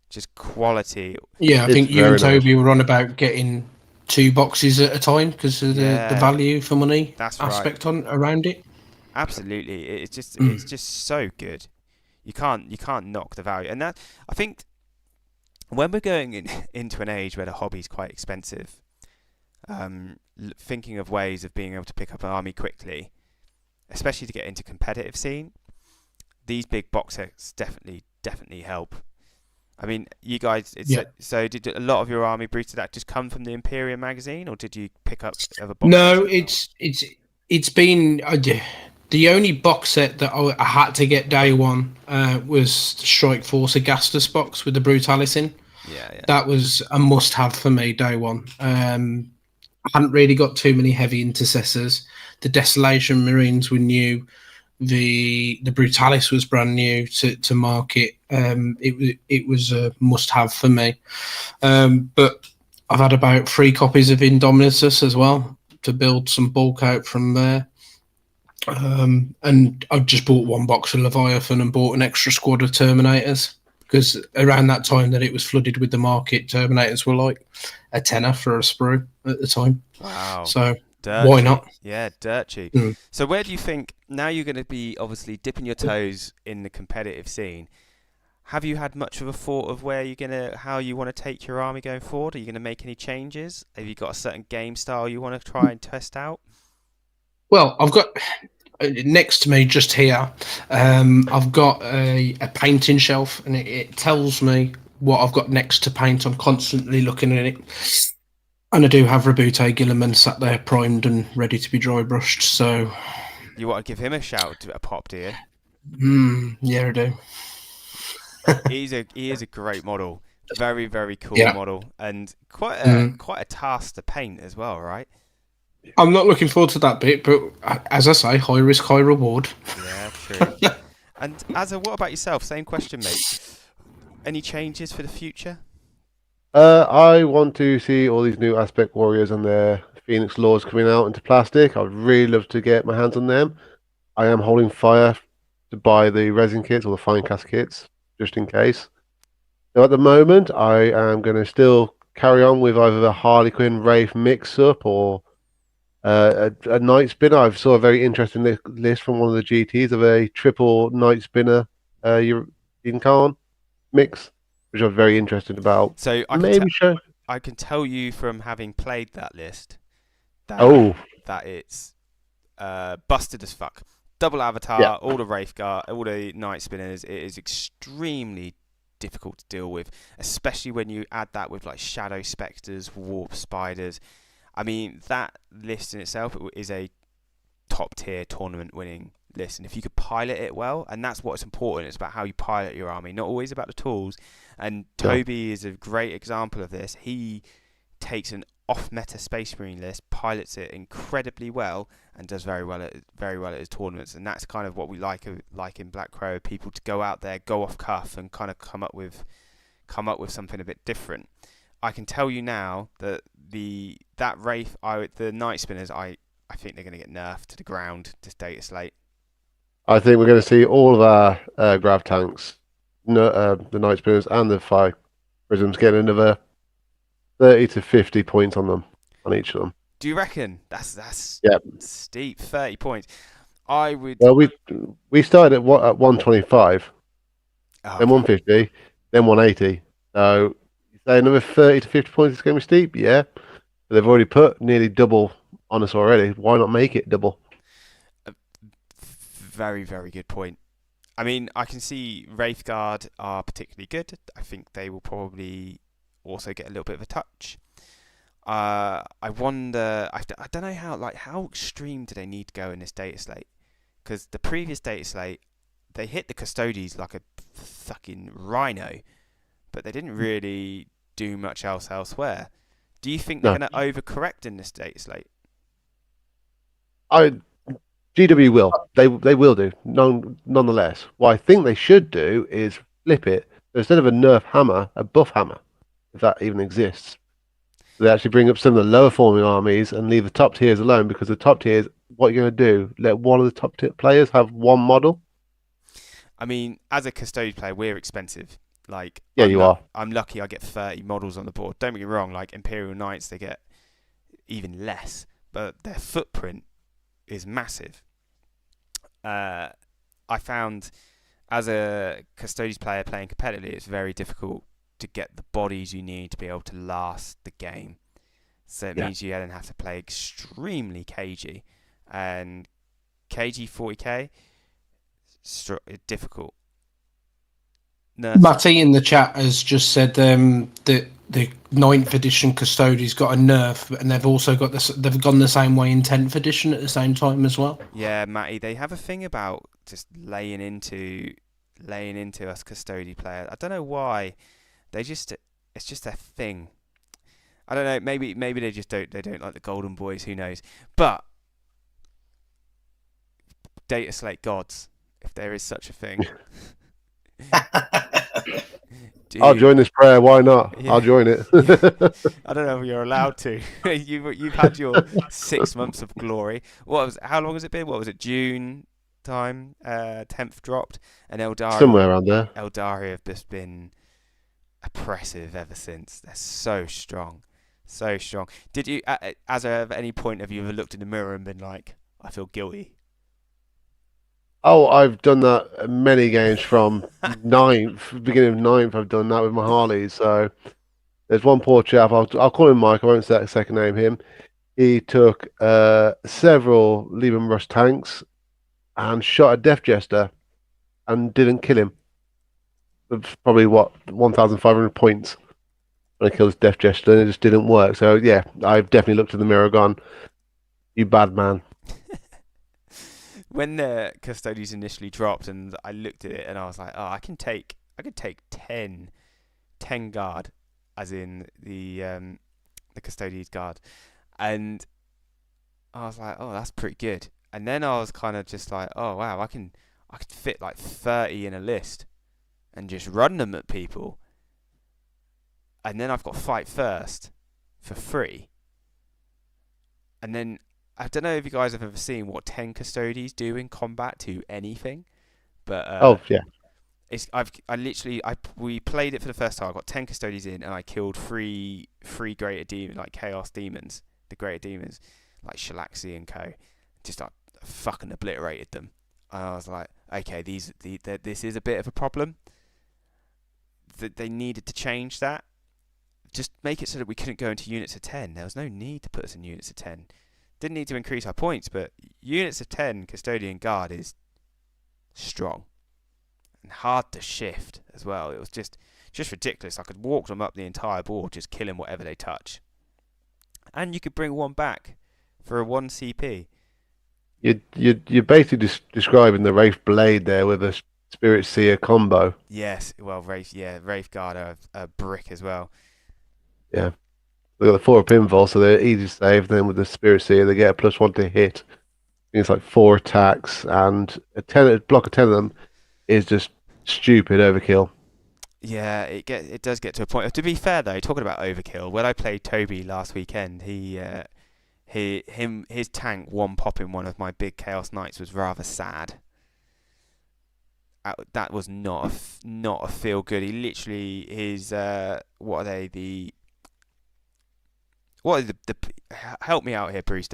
Just quality. Yeah, I think you and Toby were on about getting 2 boxes at a time because of the Yeah, value for money that's right. aspect around it. Absolutely, it's just so good. You can't knock the value, and that I think when we're going into an age where the hobby's quite expensive, thinking of ways of being able to pick up an army quickly, especially to get into competitive scene, these big box sets definitely help. I mean, you guys, so did a lot of your army breeds, did that just come from the Imperium magazine, or did you pick up other box No, sets? it's been the only box set that I had to get day one was Strike Force Augustus box with the Brutalis in. Yeah. That was a must-have for me day one. I hadn't really got too many heavy intercessors. The Desolation Marines were new. The Brutalis was brand new to market. It was a must-have for me. But I've had about 3 copies of Indominus as well to build some bulk out from there. And I've just bought 1 box of Leviathan and bought an extra squad of Terminators because around that time that it was flooded with the market, Terminators were like a tenner for a sprue at the time. Wow. So Dirt why cheap. not? Yeah, dirt cheap. Mm. So where do you think, now you're going to be obviously dipping your toes in the competitive scene, have you had much of a thought of how you want to take your army going forward? Are you going to make any changes? Have you got a certain game style you want to try and test out? Well, I've got next to me just here, I've got a painting shelf, and it tells me what I've got next to paint. I'm constantly looking at it. And I do have Rabute Gilliman sat there primed and ready to be dry brushed, so... You want to give him a pop, do you? Yeah, I do. He is a great model. Very, very cool model. And quite a task to paint as well, right? I'm not looking forward to that bit, but as I say, high risk, high reward. Yeah, true. And what about yourself? Same question, mate. Any changes for the future? I want to see all these new Aspect Warriors and their Phoenix Lords coming out into plastic. I'd really love to get my hands on them. I am holding fire to buy the resin kits or the fine cast kits, just in case. Now, at the moment, I am going to still carry on with either the Harlequin Wraith mix-up or a Night Spinner. I saw a very interesting list from one of the GTs of a triple Night Spinner Incarn mix, which I'm very interested about. So I can tell you from having played that list that it's busted as fuck. Double Avatar, all the Wraithguard, all the Night Spinners. It is extremely difficult to deal with, especially when you add that with like Shadow Spectres, Warp Spiders. I mean, that list in itself is a top tier tournament winning list, and if you could pilot it well, and that's what's important, it's about how you pilot your army, not always about the tools. And Toby is a great example of this. He takes an off meta Space Marine list, pilots it incredibly well, and does very well at his tournaments. And that's kind of what we like in Black Crow, people to go out there, go off cuff, and kind of come up with something a bit different. I can tell you now that the Night Spinners, I think they're going to get nerfed to the ground this data slate. I think we're going to see all of our grav tanks, the Night Spinners and the Fire Prisms, get another 30 to 50 points on them, on each of them. Do you reckon? That's steep, 30 points. I would. Well, we started at 125, then 150, then 180. So you say another 30 to 50 points is going to be steep, yeah. But they've already put nearly double on us already. Why not make it double? Very, very good point. I mean, I can see Wraithguard are particularly good. I think they will probably also get a little bit of a touch. I wonder. I don't know how extreme do they need to go in this data slate? Because the previous data slate, they hit the Custodies like a fucking rhino, but they didn't really do much else elsewhere. Do you think they're going to overcorrect in this data slate? GW will. They will do. Nonetheless, what I think they should do is flip it. So instead of a nerf hammer, a buff hammer, if that even exists. They actually bring up some of the lower forming armies and leave the top tiers alone, because the top tiers, what you're going to do, let one of the top tier players have one model. I mean, as a Custodian player, we're expensive. You are. I'm lucky I get 30 models on the board. Don't get me wrong, like Imperial Knights, they get even less, but their footprint is massive. I found as a Custodes player playing competitively, it's very difficult to get the bodies you need to be able to last the game. So it means you then have to play extremely cagey, and KG 40k difficult. Matty in the chat has just said that the 9th edition Custodes got a nerf, and they've also got this. They've gone the same way in 10th edition at the same time as well. Yeah, Matty, they have a thing about just laying into us Custody players. I don't know why. It's just a thing. I don't know. Maybe they just don't like the Golden Boys. Who knows? But Data Slate gods, if there is such a thing. I'll join this prayer. Why not? Yeah. I'll join it. I don't know if you're allowed to. You've had your 6 months of glory. How long has it been? What was it? June time. 10th dropped, and Eldari somewhere around there. Eldari have just been oppressive ever since. They're so strong, so strong. Did you, at any point, have you ever looked in the mirror and been like, I feel guilty? Oh, I've done that many games from 9th, beginning of 9th. I've done that with my Harleys. So there's one poor chap. I'll call him Mike. I won't say a second name him. He took several Lieben Rush tanks and shot a Death Jester and didn't kill him. It's probably 1,500 points when I killed his Death Jester, and it just didn't work. So yeah, I've definitely looked in the mirror and gone, "You bad man." When the Custodes initially dropped, and I looked at it, and I was like, "Oh, I could take 10 guard, as in the Custodes guard," and I was like, "Oh, that's pretty good." And then I was kind of just like, "Oh wow, I could fit like 30 in a list, and just run them at people." And then I've got Fight First for free, and then. I don't know if you guys have ever seen what 10 Custodes do in combat to anything, but we played it for the first time. I got 10 Custodes in, and I killed three greater demons, like Chaos Demons, the greater demons, like Shalaxi and co. Just like fucking obliterated them. And I was like, okay, this is a bit of a problem. They needed to change that. Just make it so that we couldn't go into units of 10. There was no need to put us in units of 10. Didn't need to increase our points, but units of 10 Custodian Guard is strong and hard to shift as well. It was just ridiculous. I could walk them up the entire board, just killing whatever they touch. And you could bring one back for a 1 CP. You're basically describing the Wraith Blade there with a Spirit Seer combo. Yes, well, Wraith Guard are a brick as well. Yeah. They've got the 4 pinfall, so they're easy to save. Then with the Spirit Seer, they get a +1 to hit. It's like 4 attacks, and a block of 10 of them is just stupid overkill. Yeah, it does get to a point. To be fair though, talking about overkill, when I played Toby last weekend, his tank one popping one of my big Chaos Knights was rather sad. That was not a feel good. He literally what are the help me out here, Bruce?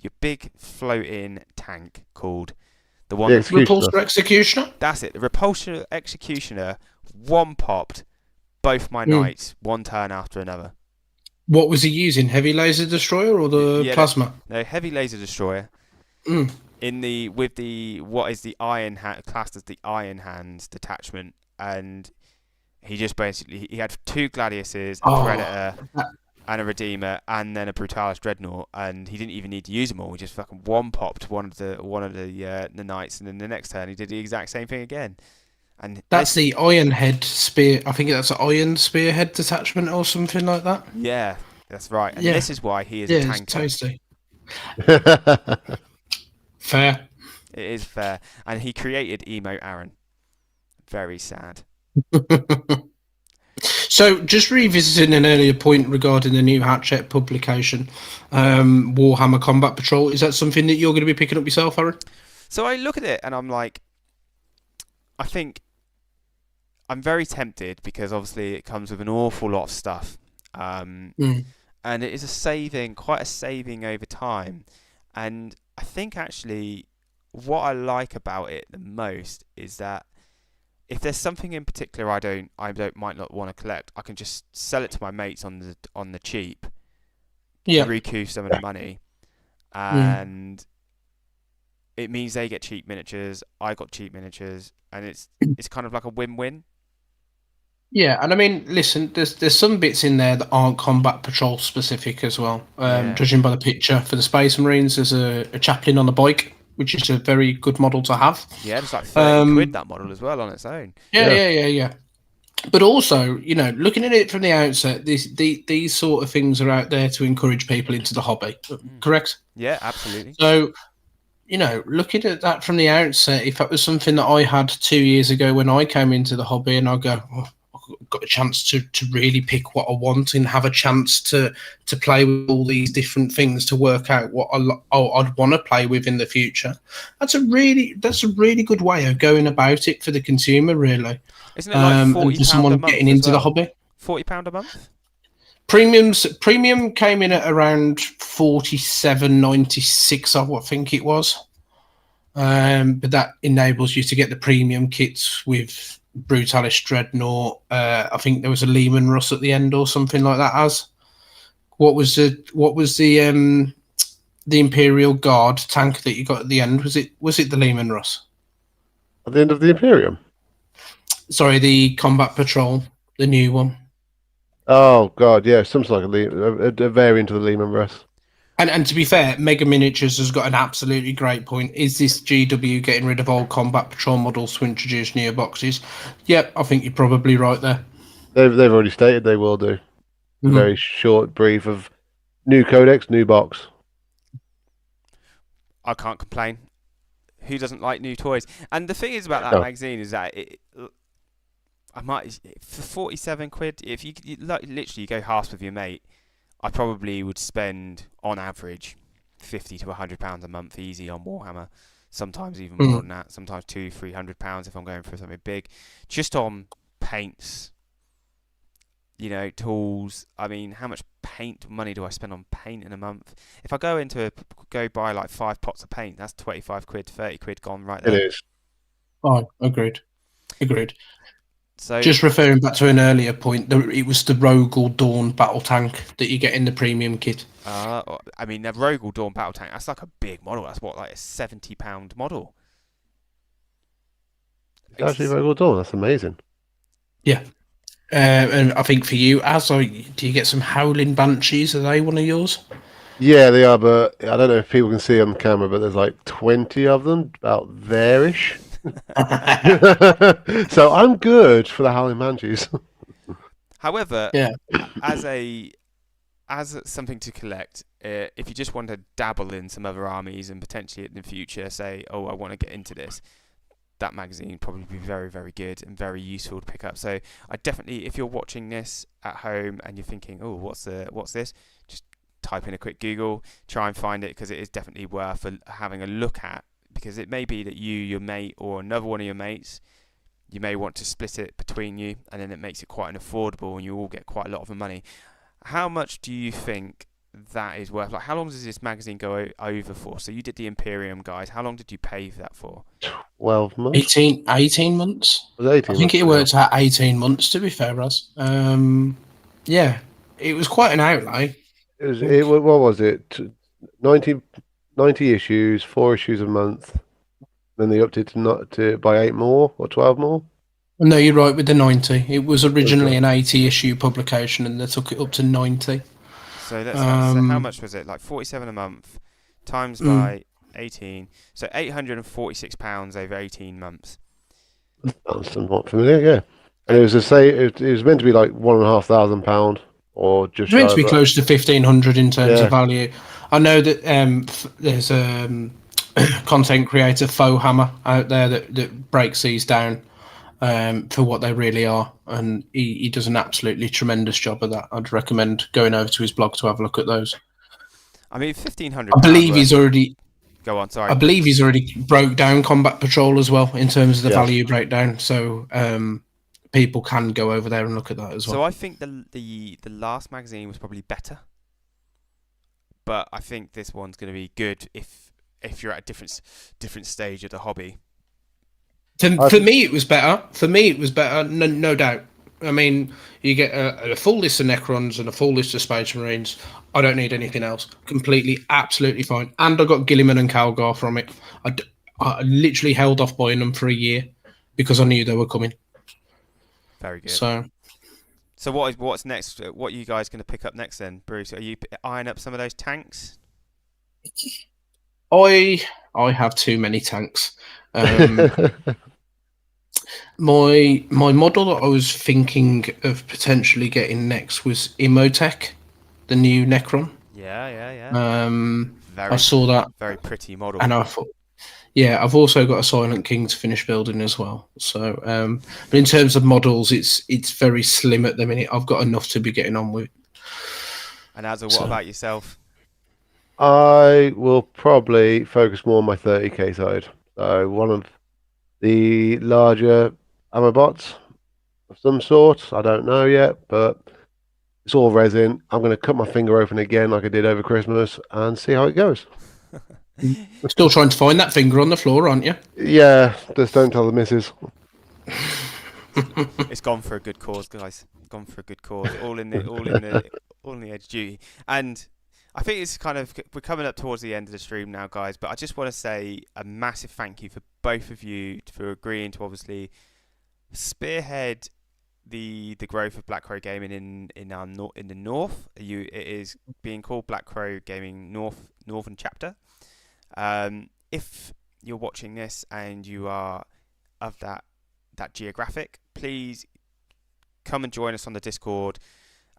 Your big floating tank called the one. Repulsor Executioner. That's it. The Repulsor Executioner one popped both my knights 1 turn after another. What was he using? Heavy Laser Destroyer or the Plasma? No, Heavy Laser Destroyer. What is the Iron Hand classed as the Iron Hands detachment, and he just basically he had 2 Gladiuses, a Predator. And a Redeemer, and then a Brutalis Dreadnought, and he didn't even need to use them all. He just fucking one popped one of the knights, and then the next turn he did the exact same thing again. And that's the Iron Head Spear. I think that's an Iron Spearhead detachment or something like that. Yeah, that's right. And this is why he is a tanker. It's tasty. Fair. It is fair, and he created Emo Arron. Very sad. So, just revisiting an earlier point regarding the new Hatchet publication, Warhammer Combat Patrol, is that something that you're going to be picking up yourself, Arron? So I look at it and I'm like, I think I'm very tempted because obviously it comes with an awful lot of stuff. And and it is quite a saving over time. And I think actually what I like about it the most is that if there's something in particular might not want to collect, I can just sell it to my mates on the cheap, recoup some of the money, and it means they get cheap miniatures, I got cheap miniatures, and it's kind of like a win-win. Yeah, and I mean, listen, there's some bits in there that aren't combat patrol specific as well. Judging by the picture, for the Space Marines, there's a chaplain on a bike, which is a very good model to have. Yeah, it's like 30 quid that model as well on its own. Yeah. But also, looking at it from the outset, these sort of things are out there to encourage people into the hobby. Correct? Yeah, absolutely. So, looking at that from the outset, if that was something that I had 2 years ago when I came into the hobby, and I go, I've got a chance to really pick what I want and have a chance to play with all these different things to work out what I'd want to play with in the future. That's a really good way of going about it for the consumer, really. Isn't it like £40 and for someone a month getting into the hobby? £40 a month? Premium came in at around $47.96, I think it was. But that enables you to get the premium kits with Brutalis Dreadnought. I think there was a Lehman Russ at the end or something like that. What was the Imperial Guard tank that you got at the end? Was it the Lehman Russ? At the end of the Imperium? Sorry, the Combat Patrol, the new one. Oh god, yeah, something like a variant of the Lehman Russ. And to be fair, Mega Miniatures has got an absolutely great point. Is this GW getting rid of old Combat Patrol models to introduce newer boxes? Yep, I think you're probably right there. They've already stated they will do. A very short brief of new codex, new box. I can't complain. Who doesn't like new toys? And the thing is about that magazine is that I might for 47 quid. If you literally go halves with your mate, I probably would spend on average £50 to £100 a month easy on Warhammer. Sometimes even more than that. Sometimes £200-300 if I'm going for something big, just on paints. Tools. I mean, how much paint money do I spend on paint in a month? If I go buy like 5 pots of paint, that's 25 quid, 30 quid gone right there. It is. Oh, agreed. So, just referring back to an earlier point, it was the Rogel Dawn battle tank that you get in the premium kit. I mean, the Rogel Dawn battle tank, that's like a big model. That's like a £70 model. It's actually Rogel Dawn. That's amazing. Yeah. And I think for you, do you get some Howling Banshees? Are they one of yours? Yeah, they are, but I don't know if people can see on the camera, but there's like 20 of them, about there-ish. So I'm good for the Howling Banshees. However, as something to collect, if you just want to dabble in some other armies and potentially in the future say, I want to get into this, that magazine would probably be very, very good and very useful to pick up. So I definitely, if you're watching this at home and you're thinking, what's this? Just type in a quick Google, try and find it, because it is definitely worth having a look at. Because it may be that you, your mate, or another one of your mates, you may want to split it between you, and then it makes it quite an affordable, and you all get quite a lot of the money. How much do you think that is worth? Like, how long does this magazine go over for? So you did the Imperium, guys. How long did you pay for that for? 12 months. 18 months. Was it 18 I think it worked out 18 months. To be fair, Raz. Yeah, it was quite an outlay. What was it? 90 issues, 4 issues a month. Then they upped it to by 8 more or 12 more. No, you're right with the 90. It was originally an 80 issue publication, and they took it up to 90. So that's so how much was it? Like 47 a month times by 18. So £846 over 18 months. That's somewhat familiar, yeah. And it was it was meant to be like £1,500 or just. It's meant to be close to 1,500 in terms of value. I know that there's a content creator, Faux Hammer, out there that breaks these down for what they really are, and he does an absolutely tremendous job of that. I'd recommend going over to his blog to have a look at those. I mean, £1,500. I believe he's already. Go on, sorry. I believe he's already broke down Combat Patrol as well in terms of the value breakdown. So people can go over there and look at that as well. So I think the last magazine was probably better but I think this one's going to be good if you're at a different stage of the hobby. For me, it was better. No doubt. I mean, you get a full list of Necrons and a full list of Space Marines. I don't need anything else. Completely, absolutely fine. And I got Gilliman and Calgar from it. I literally held off buying them for a year because I knew they were coming. Very good. So what's next? What are you guys going to pick up next then, Bruce? Are you eyeing up some of those tanks? I have too many tanks. My model that I was thinking of potentially getting next was Imotech, the new Necron. Yeah. I saw that. Very pretty model. And I thought, yeah, I've also got a Silent King to finish building as well. So, but in terms of models, it's very slim at the minute. I've got enough to be getting on with. And Azza, what about yourself? I will probably focus more on my 30k side. So one of the larger ammo bots of some sort. I don't know yet, but it's all resin. I'm going to cut my finger open again like I did over Christmas and see how it goes. We're still trying to find that finger on the floor, aren't you? Yeah, just don't tell the missus. It's gone for a good cause, guys. Gone for a good cause. All in the edge duty. And I think it's we're coming up towards the end of the stream now, guys. But I just want to say a massive thank you for both of you for agreeing to obviously spearhead the growth of Black Crow Gaming in the north. It is being called Black Crow Gaming Northern Chapter. If you're watching this and you are of that geographic, please come and join us on the Discord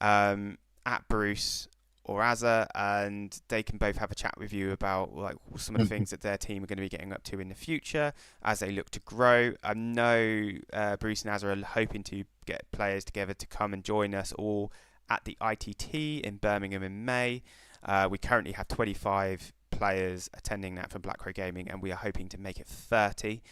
at Bruce or Azza, and they can both have a chat with you about like some of the things that their team are going to be getting up to in the future as they look to grow. I know Bruce and Azza are hoping to get players together to come and join us all at the ITT in Birmingham in May. We currently have 25 players attending that for Black Crow Gaming, and we are hoping to make it 30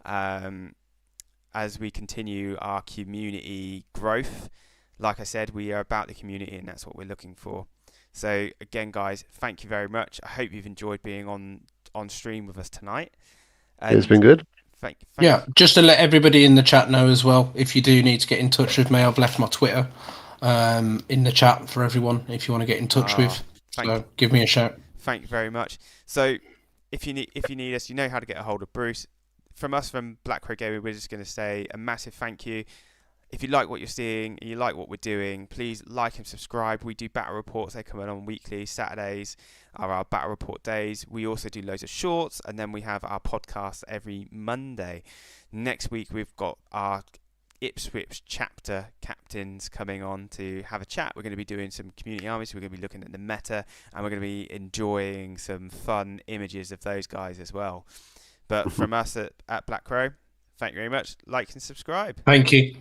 as we continue our community growth. Like I said, we are about the community, and that's what we're looking for. So again, guys, thank you very much. I hope you've enjoyed being on stream with us tonight. And it's been good. Thank yeah, just to let everybody in the chat know as well, if you do need to get in touch with me, I've left my Twitter in the chat for everyone if you want to get in touch with. So give me a shout. Thank you very much. So if you need us, you know how to get a hold of Bruce. From us, from Black Crow Gaming, we're just going to say a massive thank you. If you like what you're seeing and you like what we're doing, please like and subscribe. We do battle reports. They come on weekly. Saturdays are our battle report days. We also do loads of shorts, and then we have our podcast every Monday. Next week, we've got our Ipswich chapter captains coming on to have a chat. We're going to be doing some community armies. We're going to be looking at the meta, and we're going to be enjoying some fun images of those guys as well. But from us at Black Crow, thank you very much. Like and subscribe. Thank you.